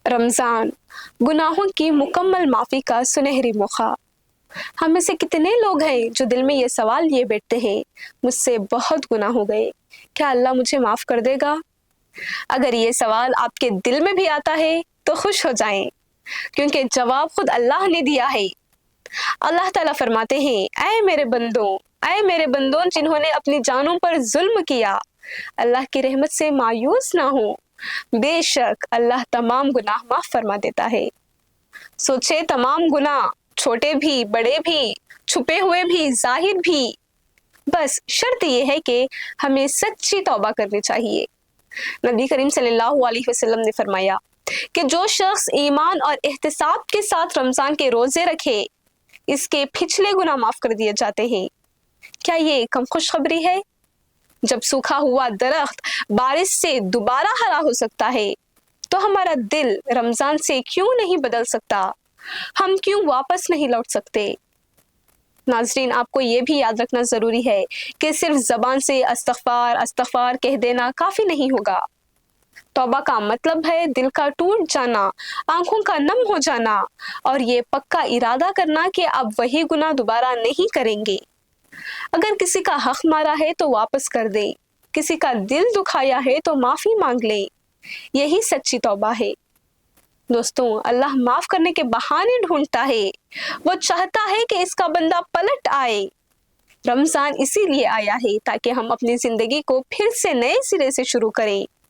रमज़ान गुनाहों की मुकम्मल माफ़ी का सुनहरी मौका। हम में से कितने लोग हैं जो दिल में ये सवाल लिए बैठते हैं, मुझसे बहुत गुनाह हो गए, क्या अल्लाह मुझे माफ़ कर देगा? अगर ये सवाल आपके दिल में भी आता है तो खुश हो जाएं, क्योंकि जवाब खुद अल्लाह ने दिया है। अल्लाह ताला फरमाते हैं, ऐ मेरे बंदों जिन्होंने अपनी जानों पर जुल्म किया, अल्लाह की रहमत से मायूस ना हो, बेशक अल्लाह तमाम गुनाह माफ फरमा देता है। सोचे तमाम गुनाह, छोटे भी बड़े भी, छुपे हुए भी जाहिर भी, बस शर्त ये है कि हमें सच्ची तौबा करनी चाहिए। नबी करीम सल्लल्लाहु अलैहि वसल्लम ने फरमाया कि जो शख्स ईमान और एहतिसाब के साथ रमजान के रोजे रखे, इसके पिछले गुनाह माफ कर दिए जाते हैं। क्या ये कम खुशखबरी है? जब सूखा हुआ दरख्त बारिश से दोबारा हरा हो सकता है, तो हमारा दिल रमजान से क्यों नहीं बदल सकता? हम क्यों वापस नहीं लौट सकते? नाजरीन, आपको ये भी याद रखना जरूरी है कि सिर्फ जबान से अस्तगफार अस्तगफार कह देना काफी नहीं होगा। तौबा का मतलब है दिल का टूट जाना, आंखों का नम हो जाना और ये पक्का इरादा करना कि अब वही गुनाह दोबारा नहीं करेंगे। अगर किसी का हक मारा है तो वापस कर दे, किसी का दिल दुखाया है तो माफी मांग ले, यही सच्ची तौबा है। दोस्तों, अल्लाह माफ करने के बहाने ढूंढता है। वो चाहता है कि इसका बंदा पलट आए। रमजान इसीलिए आया है ताकि हम अपनी जिंदगी को फिर से नए सिरे से शुरू करें।